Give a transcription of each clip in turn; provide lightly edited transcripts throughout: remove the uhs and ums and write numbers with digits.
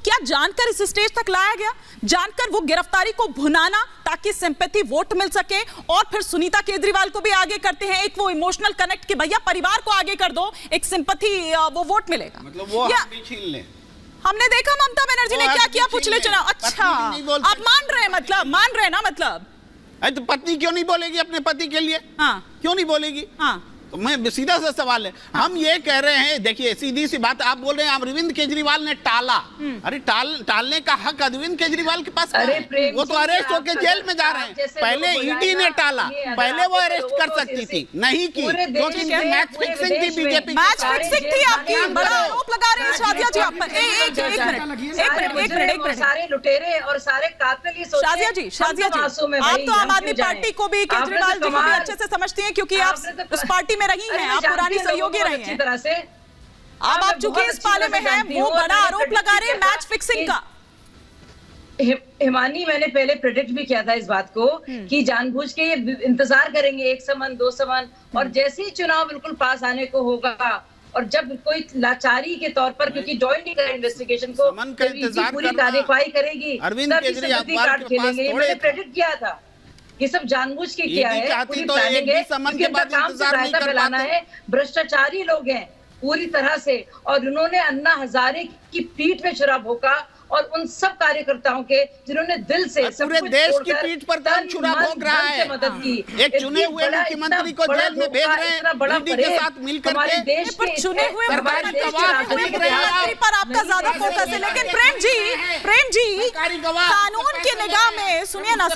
क्या जानकर इस स्टेज तक लाया गया? जानकर वो गिरफ्तारी को भुनाना ताकि सिंपैथी वोट मिल सके, और फिर सुनीता केजरीवाल को भी आगे करते हैं, एक वो इमोशनल कनेक्ट कि भैया परिवार को आगे कर दो, एक सिंपैथी वो वोट मिलेगा। मतलब वो हम भी छीन लें। हमने देखा ममता बनर्जी ने क्या किया पिछले चुनाव। अच्छा, आप मान रहे हैं, मतलब मान रहे हैं ना, मतलब अरे तो पत्नी क्यों नहीं बोलेगी अपने पति के लिए? हाँ, क्यों नहीं बोलेगी? हाँ, तो मैं सीधा सा सवाल है। हम ये कह रहे हैं, देखिए सीधी सी बात, आप बोल रहे हैं अरविंद केजरीवाल ने टाला। अरे टालने का हक अरविंद केजरीवाल के पास है। वो तो अरेस्ट होके जेल में जा रहे हैं। पहले ईडी ने टाला, पहले वो अरेस्ट कर सकती थी, नहीं की, क्योंकि मैच फिक्सिंग थी बीजेपी। मैच फिक्सिंग थी आपकी, बड़ा आरोप लगा रहे हैं शादिया जी आप पर। एक मिनट, सारे लुटेरे और सारे कातिल। शादिया जी, आप तो आम आदमी पार्टी को भी, केजरीवाल जी को भी अच्छे से समझती हैं, क्योंकि आप उस पार्टी में रही हैं, आप पुरानी सहयोगी रही हैं। तरह से अब आप चूंकि इस पाले में हैं, वो बड़ा आरोप लगा रहे हैं मैच फिक्सिंग का। हिमानी, मैंने पहले प्रेडिक्ट भी किया था इस बात को कि जानबूझ के ये इंतजार करेंगे 1 समन 2 समन, और जैसे ही चुनाव बिल्कुल पास आने को होगा, और जब कोई लाचारी के तौर पर, क्योंकि ज्वाइन नहीं करें इन्वेस्टिगेशन को, पूरी कार्यवाही करेगी, अरविंद केजरीवाल खेलेंगे। ये मैंने प्रेडिक्ट किया था। ये सब जानबूझ के किया है, पूरी प्लानिंग है, क्योंकि उनका काम से रायता फैलाना है। भ्रष्टाचारी लोग हैं पूरी तरह से, और उन्होंने अन्ना हजारे की पीठ में छुरा भोंका, और उन सब कार्यकर्ताओं के जिन्होंने दिल से पूरे देश की पीठ पर कौन छुरा भोंक रहा है? मदद की। एक चुने हुए मुख्यमंत्री को जेल में भेज रहे हैं ईडी के साथ मिलकर के। देश पर चुने हुए मुख्यमंत्री पर आपका ज्यादा फोकस है, लेकिन प्रेम जी कानून की निगाह में सुनिए ना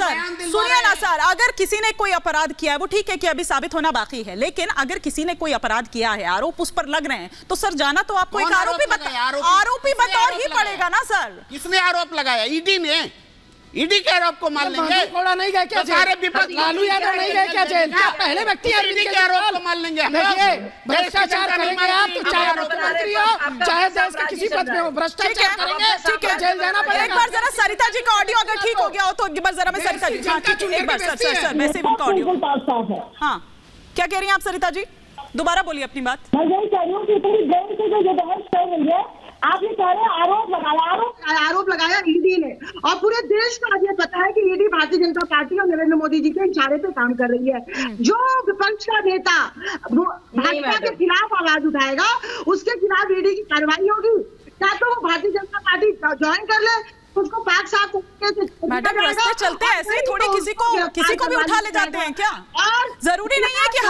सर, अगर किसी ने कोई अपराध किया है, वो ठीक है कि अभी साबित होना बाकी है, लेकिन अगर किसी ने कोई अपराध किया है, आरोप उस पर लग रहे हैं, तो सर जाना तो आपको एक आरोपी बतौर ही पड़ेगा ना सर। किसने आरोप लगाया? ईडी ने। ईडी के आरोप को मान लेंगे? थोड़ा नहीं गए क्या? सारे विपक्ष, लालू यादव नहीं गए क्या जेल? क्या पहले व्यक्ति ईडी के आरोप को मान लेंगे? भ्रष्टाचार करेंगे आप, चाहे मुख्यमंत्री हो, चाहे देश के किसी पद पे हो, भ्रष्टाचार करेंगे, ठीक है, जेल जाना पड़ेगा। एक बार जरा सरिता जी का ऑडियो अगर ठीक हो गया हो तो एक बार जरा मैं सरिता जी, एक बार सर वैसे उनका ऑडियो। हाँ, क्या कह रही हैं आप सरिता जी? दोबारा बोलिए अपनी बात। मैं यही कह रही हूँ कि इतनी देर से जो बहस कर रही है, आप ये कह रहे हैं आरोप लगाया ईडी ने, और पूरे देश को आज ये पता है कि ईडी भारतीय जनता पार्टी और नरेंद्र मोदी जी के इशारे पे काम कर रही है। जो विपक्ष का नेता भाजपा के खिलाफ आवाज उठाएगा, उसके खिलाफ ईडी की कार्रवाई होगी। क्या तो वो भारतीय जनता पार्टी ज्वाइन कर ले, उसको पाक साफ मैडम, रास्ते चलते हैं ऐसे ही थोड़ी किसी को भी उठा ले जाते हैं क्या? जरूरी नहीं है कि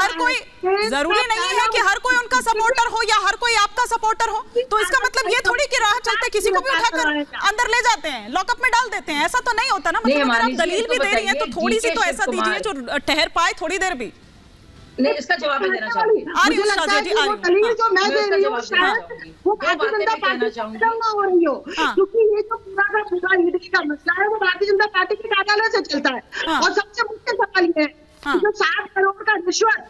हर कोई उनका सपोर्टर हो या हर कोई आपका सपोर्टर हो, तो इसका मतलब ये थोड़ी कि राह चलते किसी को भी उठाकर अंदर ले जाते हैं, लॉकअप में डाल देते हैं। ऐसा तो नहीं होता ना। मतलब अगर आप दलील भी दे रही हैं तो थोड़ी सी तो ऐसा दीजिए जो ठहर पाए थोड़ी देर भी। नहीं, इसका जवाब देना चाहूंगी। मुझे लगता है कि वो दलील जो मैं दे रही हूँ शायद वो भारतीय जनता पार्टी से हो रही हो, क्योंकि ये जो पूरा ईडी का मसला है वो भारतीय जनता पार्टी के कार्यालय से चलता है। और सबसे मुख्य सवाल ये है जो 7 करोड़ का रिश्वत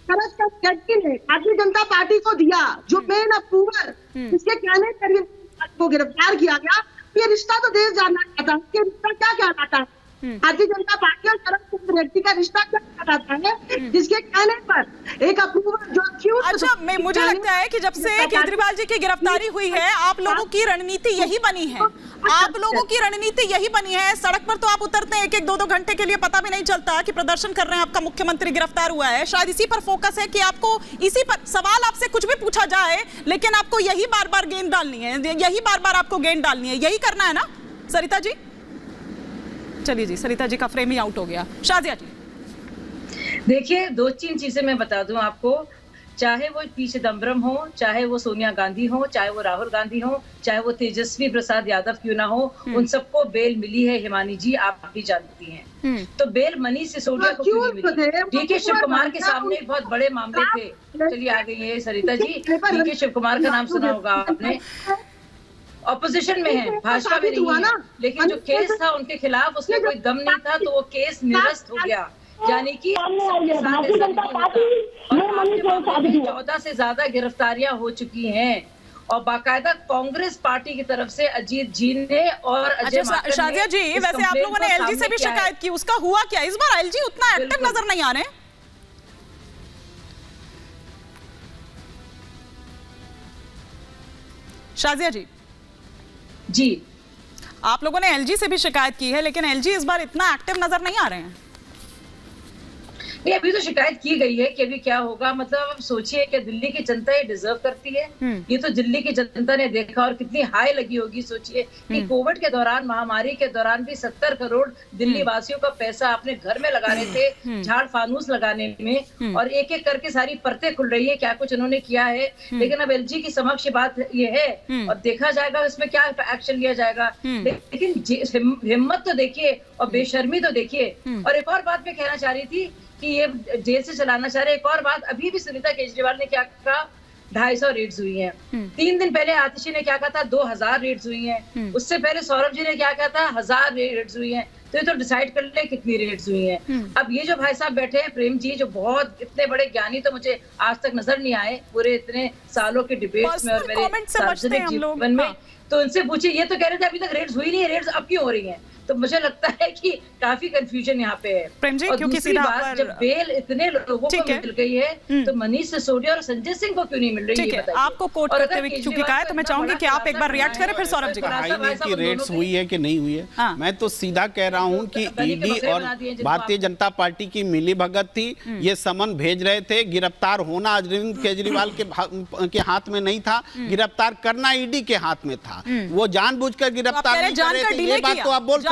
जेटली ने भारतीय जनता पार्टी को दिया, जो मेन अप्रूवर, इसके कहने पर को गिरफ्तार किया गया। ये रिश्ता तो देश जानना चाहता है, ये रिश्ता क्या कहलाता है? भारतीय जनता पार्टी और शरद रेड्डी का रिश्ता क्या कहलाता है, जिसके कहने पर एक अप्रूवर जो क्यूट। अच्छा, मुझे लगता है कि जब से केजरीवाल जी की गिरफ्तारी हुई है, आप लोगों की रणनीति यही बनी है। सड़क पर तो आप उतरते हैं 1-1, 2-2 घंटे के लिए, पता भी नहीं चलता कि प्रदर्शन कर रहे हैं, आपका मुख्यमंत्री गिरफ्तार हुआ है। शायद इसी पर फोकस है कि आपको इसी पर सवाल आपसे कुछ भी पूछा जाए, लेकिन आपको यही बार-बार गेंद डालनी है, यही बार-बार आपको गेंद डालनी है, यही करना है ना सरिता जी? चलिए जी, सरिता जी का फ्रेम ही आउट हो गया। शादिया जी, देखिए 2-3 चीजें मैं बता दूं आपको। चाहे वो पी चिदम्बरम हो, चाहे वो सोनिया गांधी हो, चाहे वो राहुल गांधी हो, चाहे वो तेजस्वी प्रसाद यादव क्यों ना हो, उन सबको बेल मिली है हिमानी जी, आप भी जानती हैं। तो बेल मनीष सिसोदिया को क्यों नहीं मिली? डीके शिव कुमार के सामने बहुत बड़े मामले थे। चलिए आ गई है सरिता जी, डीके शिव कुमार का नाम सुना होगा आपने, ऑपोजिशन में है, भाजपा में नहीं है, लेकिन जो केस था उनके खिलाफ उसमें कोई दम नहीं था, तो वो केस निरस्त हो गया। यानी कि 14 से ज्यादा गिरफ्तारियां हो चुकी हैं, और बाकायदा कांग्रेस पार्टी की तरफ से अजीत जी ने और अजय शादिया जी, वैसे आप लोगों ने एलजी से भी शिकायत की, उसका हुआ क्या? इस बार एलजी उतना एक्टिव नजर नहीं आ रहे। शादिया जी, जी, आप लोगों ने एलजी से भी शिकायत की है, लेकिन एलजी इस बार इतना एक्टिव नजर नहीं आ रहे हैं। नहीं, अभी तो शिकायत की गई है कि अभी क्या होगा। मतलब अब सोचिए कि दिल्ली की जनता ये डिजर्व करती है। ये तो दिल्ली की जनता ने देखा और कितनी हाई लगी होगी। सोचिए कि कोविड के दौरान, महामारी के दौरान भी 70 करोड़ दिल्ली वासियों का पैसा अपने घर में लगा रहे थे, झाड़ फानूस लगाने में, और एक एक करके सारी परतें खुल रही है, क्या कुछ उन्होंने किया है। लेकिन अब एलजी की समक्ष बात ये है और देखा जाएगा इसमें क्या एक्शन लिया जाएगा। लेकिन हिम्मत तो देखिए और बेशर्मी तो देखिए। और एक और बात मैं कहना चाह रही थी कि ये जेल से चलाना चाह रहे। एक और बात, अभी भी सुनीता केजरीवाल ने क्या कहा, 250 रेड्स हुई हैं। 3 दिन पहले आतिशी ने क्या कहा था, 2000 रेड्स हुई हैं। उससे पहले सौरभ जी ने क्या कहा था, 1000 रेड्स हुई हैं। तो ये तो डिसाइड कर ले कितनी रेड्स हुई हैं। अब ये जो भाई साहब बैठे हैं, प्रेम जी, जो बहुत इतने बड़े ज्ञानी तो मुझे आज तक नजर नहीं आए पूरे इतने सालों के डिबेट्स में और मेरे सार्वजनिक जीवन में। तो उनसे पूछिए, ये तो कह रहे थे अभी तक रेड्स हुई नहीं है, रेड्स अब क्यों हो रही हैं। तो मुझे लगता है कि काफी कंफ्यूजन यहाँ पे है। प्रेम जी, और क्योंकि दूसरी बात, जब बेल इतने लोगों को मिल गई है तो मनीष सिसोदिया और संजय सिंह को क्यों नहीं मिल रही है? आपको कोट करते हुए क्योंकि कहा है, तो मैं चाहूंगी कि आप एक बार रिएक्ट करें, फिर सौरभ जी की रेड्स हुई है कि नहीं हुई है। मैं तो सीधा कह रहा हूँ कि ईडी और भारतीय जनता पार्टी की मिली भगत थी। ये समन भेज रहे थे। गिरफ्तार होना अरविंद केजरीवाल के हाथ में नहीं था, गिरफ्तार करना ईडी के हाथ में था। वो जानबूझकर गिरफ्तार नहीं कर रहे थे, ये बात तो आप बोल सकते हैं।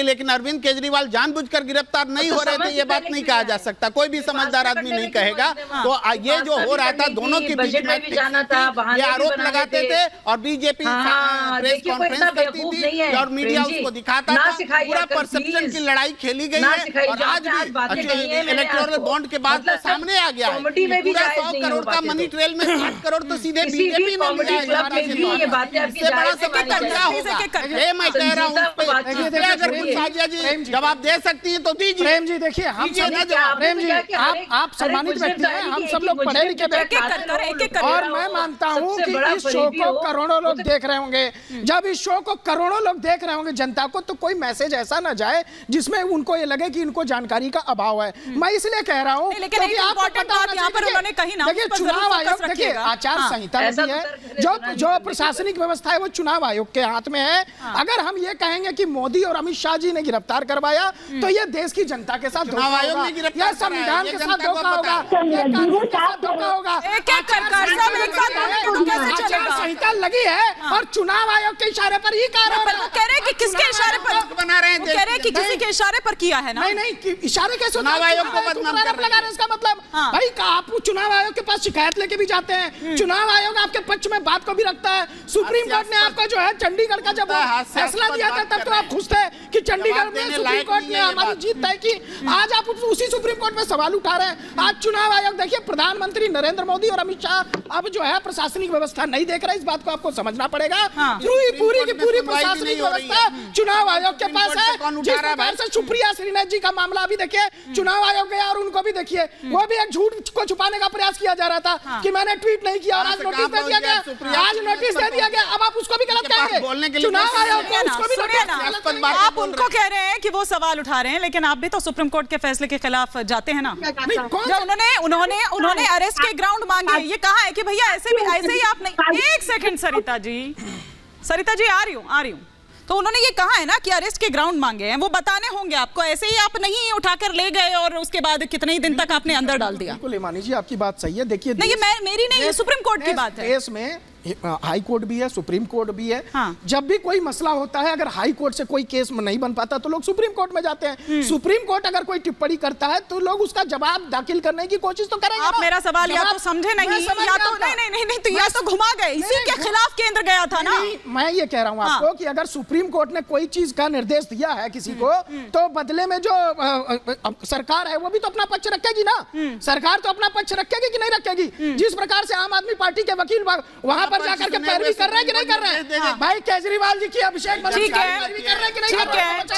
लेकिन अरविंद केजरीवाल जानबूझकर गिरफ्तार नहीं हो रहे थे, ये बात नहीं कहा जा सकता। कोई भी समझदार आदमी नहीं कहेगा। तो ये जो हो रहा था दोनों के बीच में ये आरोप लगाते थे और बीजेपी प्रेस कॉन्फ्रेंस करती थी और मीडिया उसको दिखाता था। पूरा परसेप्शन की लड़ाई खेली गई है और आज भी इलेक्टोरल बॉन्ड के बाद सामने आ गया है। पूरा 100 करोड़ का मनी ट्रेल में 60 करोड़ तो सीधे बीजेपी ने लिया है। इससे बड़ा सबक क्या होगा? ये मैं कह रहा हूँ, अगर जी जवाब दे सकती है तो दीजिए। प्रेम जी देखिए, हम प्रेम जी आप सम्मानित व्यक्ति हैं, हम सब लोग पढ़े लिखे व्यक्ति हैं और मैं मानता हूं कि इस शो को करोड़ों लोग देख रहे होंगे। जब इस शो को करोड़ों लोग देख रहे होंगे जनता को, तो कोई मैसेज ऐसा ना जाए जिसमें उनको ये लगे कि इनको जानकारी का अभाव है। मैं इसलिए कह रहा हूं क्योंकि आपको पता देखिए चुनाव आयोग, देखिए आचार संहिता है, जो प्रशासनिक व्यवस्था है वो चुनाव आयोग के हाथ में है। अगर हम ये कहेंगे कि मोदी और अमित शाह जी ने गिरफ्तार करवाया तो ये देश की जनता के साथ धोखा होगा, या संविधान के साथ धोखा होगा, संहिता लगी है और चुनाव आयोग के इशारे पर ही कार्य कह रहे हैं कि किसके इशारे पर बना रहे हैं, कह रहे हैं कि किसी के इशारे पर किया है ना। नहीं इशारे कैसे चुनाव आयोग को बदनाम कर रहे हैं। इसका मतलब भाई आप चुनाव आयोग के पास शिकायत लेके भी जाते हैं, चुनाव आयोग आपके पक्ष में बात को भी रखता है। सुप्रीम कोर्ट ने आपका जो है चंडीगढ़ का जब फैसला दिया था तब तो आप खुश थे कि चंडीगढ़ में सुप्रीम कोर्ट ने हमारी जीत तय की। आज आप उसी सुप्रीम कोर्ट में सवाल उठा रहे हैं। आज चुनाव आयोग, देखिए प्रधानमंत्री नरेंद्र मोदी और अमित शाह अब जो है प्रशासनिक व्यवस्था नहीं देख रहे, इस बात को आपको समझना पड़ेगा। पूरी की पूरी प्रशासनिक व्यवस्था चुनाव आयोग के पास है। जिस प्रकार से सुप्रिया श्रीनाथ जी का मामला अभी देखिए चुनाव आयोग गया और उनको भी देखिए वो भी एक झूठ को छुपाने का प्रयास किया जा रहा था कि मैंने ट्वीट नहीं किया और आज नोटिस दे दिया गया, आज नोटिस दे दिया गया। अब आप उसको भी गलत कहेंगे, चुनाव आयोग को उसको भी गलत। आप उनको कह रहे हैं कि वो सवाल उठा रहे हैं, लेकिन आप भी तो सुप्रीम कोर्ट के फैसले के खिलाफ जाते हैं ना। जब उन्होंने अरेस्ट के ग्राउंड मांगे, ये कहा है कि भैया ऐसे ही आप नहीं। एक सेकंड सरिता जी आ रही हूँ। तो उन्होंने ये कहा है ना कि अरेस्ट के ग्राउंड मांगे हैं, वो बताने होंगे आपको। ऐसे ही आप नहीं उठाकर ले गए और उसके बाद कितने ही दिन तक आपने अंदर डाल दिया। बिल्कुल इमानी जी आपकी बात सही है। देखिए नहीं, मेरी नहीं, सुप्रीम कोर्ट की बात है। देश में हाई कोर्ट भी है, सुप्रीम कोर्ट भी है। जब भी कोई मसला होता है, अगर हाई कोर्ट से कोई केस नहीं बन पाता तो लोग सुप्रीम कोर्ट में जाते हैं। सुप्रीम कोर्ट अगर कोई टिप्पणी करता है तो लोग उसका जवाब दाखिल करने की कोशिश तो करेंगे। आप मेरा सवाल या तो समझे नहीं, या तो नहीं तो या तो घुमा गए। इसी के खिलाफ केंद्र गया था ना। मैं ये कह रहा हूँ आपको कि अगर सुप्रीम कोर्ट ने कोई चीज का निर्देश दिया है किसी को, तो बदले में जो सरकार है वो भी तो अपना पक्ष रखेगी ना। सरकार तो अपना पक्ष रखेगी कि नहीं रखेगी? जिस प्रकार से आम आदमी पार्टी के वकील वहां पर जाकर के पैरवी कर रहे हैं कि नहीं कर रहे हैं? भाई केजरीवाल जी की अभिषेक कर रहे हैं कि नहीं कर रहे हैं?